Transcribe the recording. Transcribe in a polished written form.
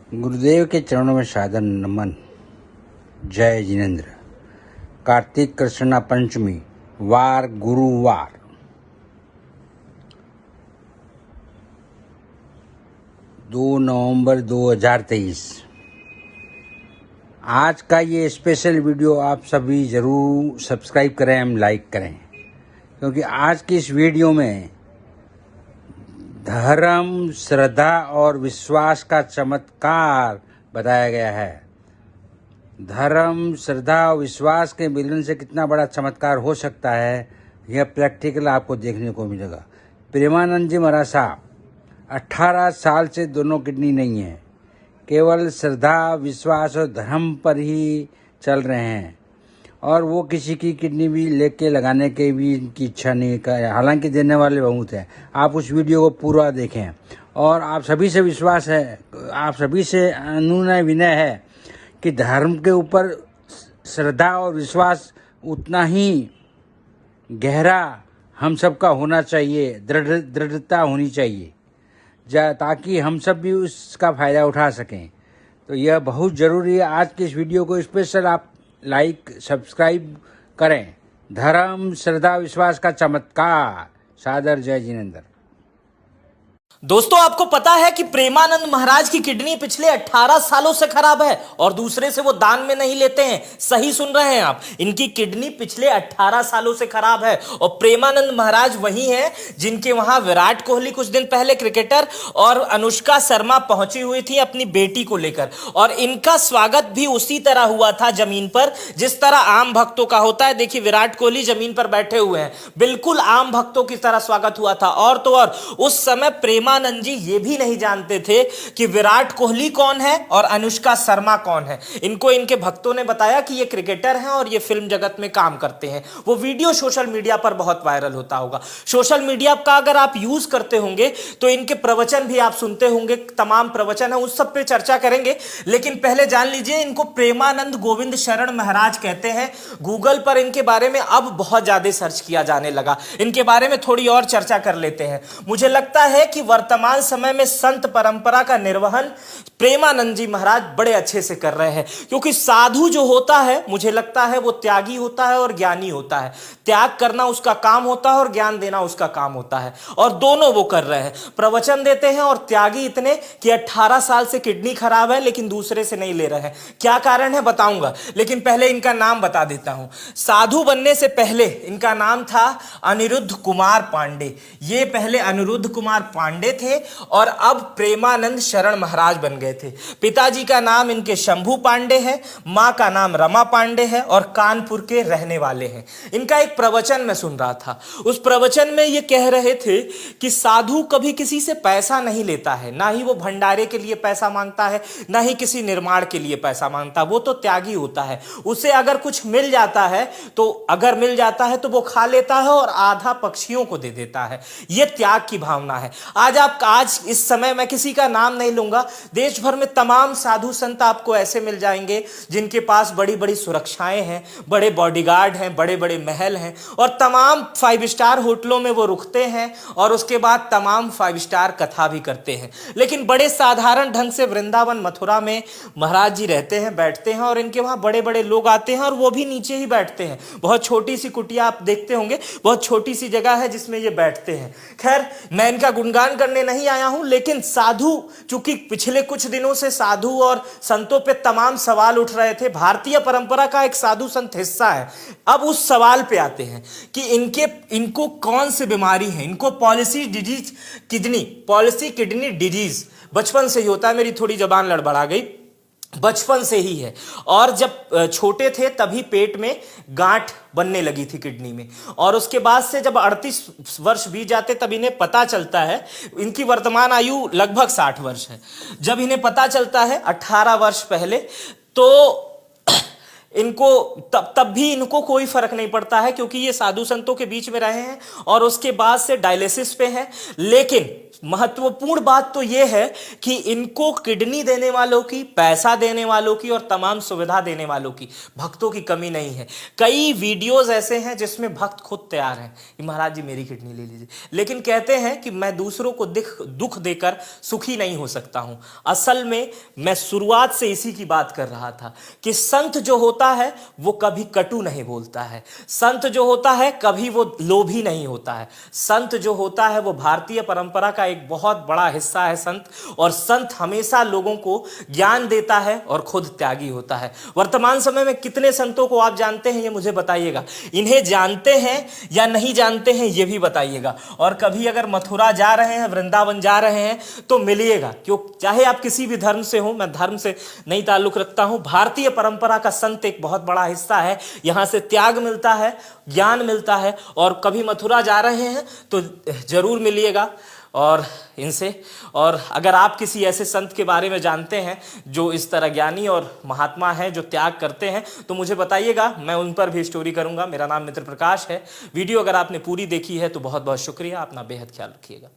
गुरुदेव के चरणों में सादर नमन। जय जिनेन्द्र। कार्तिक कृष्ण पंचमी वार गुरुवार। दो नवंबर 2023। आज का ये स्पेशल वीडियो आप सभी ज़रूर सब्सक्राइब करें एवं लाइक करें, क्योंकि आज की इस वीडियो में धर्म, श्रद्धा और विश्वास का चमत्कार बताया गया है। धर्म, श्रद्धा और विश्वास के मिलन से कितना बड़ा चमत्कार हो सकता है, यह प्रैक्टिकल आपको देखने को मिलेगा। प्रेमानंद जी महाराज साहब 18 साल से दोनों किडनी नहीं है, केवल श्रद्धा, विश्वास और धर्म पर ही चल रहे हैं, और वो किसी की किडनी भी लेके लगाने की भी इनकी इच्छा नहीं कर। हालांकि देने वाले बहुत हैं। आप उस वीडियो को पूरा देखें, और आप सभी से विश्वास है, आप सभी से अनुनय विनय है कि धर्म के ऊपर श्रद्धा और विश्वास उतना ही गहरा हम सबका होना चाहिए, दृढ़ता होनी चाहिए, ताकि हम सब भी उसका फ़ायदा उठा सकें। तो यह बहुत ज़रूरी है। आज के इस वीडियो को स्पेशल आप लाइक सब्सक्राइब करें। धर्म, श्रद्धा, विश्वास का चमत्कार। सादर जय जिनेन्द्र। दोस्तों, आपको पता है कि प्रेमानंद महाराज की किडनी पिछले 18 सालों से खराब है और दूसरे से वो दान में नहीं लेते हैं। सही सुन रहे हैं आप, इनकी किडनी पिछले 18 सालों से खराब है। और प्रेमानंद महाराज वही हैं जिनके वहां विराट कोहली कुछ दिन पहले क्रिकेटर और अनुष्का शर्मा पहुंची हुई थी अपनी बेटी को लेकर, और इनका स्वागत भी उसी तरह हुआ था जमीन पर जिस तरह आम भक्तों का होता है। देखिए, विराट कोहली जमीन पर बैठे हुए हैं, बिल्कुल आम भक्तों की तरह स्वागत हुआ था। और तो और उस समय प्रेमानंद जी ये भी नहीं जानते थे कि विराट कोहली कौन है और अनुष्का शर्मा कौन है। इनको इनके भक्तों ने बताया कि ये क्रिकेटर हैं और ये फिल्म जगत में काम करते हैं। वो वीडियो सोशल मीडिया पर बहुत वायरल होता होगा। सोशल मीडिया का अगर आप यूज करते होंगे तो इनके प्रवचन भी आप सुनते होंगे। तमाम प्रवचन है, उस सब पे चर्चा करेंगे, लेकिन पहले जान लीजिए इनको प्रेमानंद गोविंद शरण महाराज कहते हैं। गूगल पर इनके बारे में अब बहुत ज्यादा सर्च किया जाने लगा। इनके बारे में थोड़ी और चर्चा कर लेते हैं। मुझे लगता है कि वर्तमान समय में संत परंपरा का निर्वहन प्रेमानंद जी महाराज बड़े अच्छे से कर रहे हैं, क्योंकि साधु जो होता है मुझे लगता है वो त्यागी होता है और ज्ञानी होता है। त्याग करना उसका काम होता है और ज्ञान देना उसका काम होता है, और दोनों वो कर रहे हैं। प्रवचन देते हैं और त्यागी इतने कि 18 साल से किडनी खराब है लेकिन दूसरे से नहीं ले रहे हैं। क्या कारण है बताऊंगा, लेकिन पहले इनका नाम बता देता हूं। साधु बनने से पहले इनका नाम था अनिरुद्ध कुमार पांडे। ये पहले अनिरुद्ध कुमार पांडे थे और अब प्रेमानंद शरण महाराज बन गए थे। पिताजी का नाम इनके शंभू पांडे है, मां का नाम रमा पांडे है और कानपुर के रहने वाले हैं। इनका एक प्रवचन मैं सुन रहा था, उस प्रवचन में ये कह रहे थे कि साधु कभी किसी से पैसा नहीं लेता है, ना ही वो भंडारे के लिए पैसा मांगता है, ना ही किसी निर्माण के लिए पैसा मांगता। वो तो त्यागी होता है। उसे अगर कुछ मिल जाता है तो वो खा लेता है और आधा पक्षियों को दे देता है। ये त्याग की भावना है। आज इस समय मैं किसी का नाम नहीं लूंगा, देश भर में तमाम साधु संत आपको ऐसे मिल जाएंगे जिनके पास बड़ी बड़ी सुरक्षाएं हैं, बड़े बॉडीगार्ड हैं, बड़े बड़े महल हैं, और तमाम 5 स्टार होटलों में वो रुकते हैं और उसके बाद तमाम 5 स्टार कथा भी करते हैं। लेकिन बड़े साधारण ढंग से वृंदावन मथुरा में महाराज जी रहते हैं, बैठते हैं, और इनके वहां बड़े बड़े लोग आते हैं और वो भी नीचे ही बैठते हैं। बहुत छोटी सी कुटिया आप देखते होंगे, बहुत छोटी सी जगह है जिसमें ये बैठते हैं। खैर, मैं इनका गुणगान करने नहीं आया हूं, लेकिन साधु, चूंकि पिछले कुछ दिनों से साधु और संतों पे तमाम सवाल उठ रहे थे, भारतीय परंपरा का एक साधु संत हिस्सा है। अब उस सवाल पे आते हैं कि इनको कौन सी बीमारी है। इनको पॉलिसी किडनी डिजीज बचपन से ही होता है। मेरी थोड़ी जबान लड़बड़ा गई, बचपन से ही है। और जब छोटे थे तभी पेट में गांठ बनने लगी थी किडनी में, और उसके बाद से जब 38 वर्ष बीत जाते तब इन्हें पता चलता है। इनकी वर्तमान आयु लगभग 60 वर्ष है। जब इन्हें पता चलता है 18 वर्ष पहले, तो इनको तब भी इनको कोई फर्क नहीं पड़ता है, क्योंकि ये साधु संतों के बीच में रहे हैं और उसके बाद से डायलिसिस पे हैं। लेकिन महत्वपूर्ण बात तो यह है कि इनको किडनी देने वालों की, पैसा देने वालों की और तमाम सुविधा देने वालों की, भक्तों की कमी नहीं है। कई वीडियोस ऐसे हैं जिसमें भक्त खुद तैयार हैं कि महाराज जी मेरी किडनी ले लीजिए, लेकिन कहते हैं कि मैं दूसरों को दुख देकर सुखी नहीं हो सकता हूं। असल में मैं शुरुआत से इसी की बात कर रहा था कि संत जो होता है वो कभी कटु नहीं बोलता है, संत जो होता है कभी वो लोभी नहीं होता है, संत जो होता है वो भारतीय परंपरा का एक बहुत बड़ा हिस्सा है संत, और संत हमेशा लोगों को ज्ञान देता है और खुद त्यागी होता है। वर्तमान समय में कितने संतों को आप जानते हैं ये मुझे बताइएगा, इन्हें जानते हैं या नहीं जानते हैं ये भी बताइएगा। और कभी अगर मथुरा जा रहे हैं, वृंदावन जा रहे हैं तो मिलिएगा, क्यों, चाहे आप किसी भी धर्म से हो, मैं धर्म से नहीं ताल्लुक रखता हूं, भारतीय परंपरा का संत एक बहुत बड़ा हिस्सा है। यहां से त्याग मिलता है, ज्ञान मिलता है, और कभी मथुरा जा रहे हैं तो जरूर मिलिएगा और इनसे। और अगर आप किसी ऐसे संत के बारे में जानते हैं जो इस तरह ज्ञानी और महात्मा हैं, जो त्याग करते हैं, तो मुझे बताइएगा, मैं उन पर भी स्टोरी करूंगा। मेरा नाम मित्र प्रकाश है। वीडियो अगर आपने पूरी देखी है तो बहुत बहुत शुक्रिया। अपना बेहद ख्याल रखिएगा।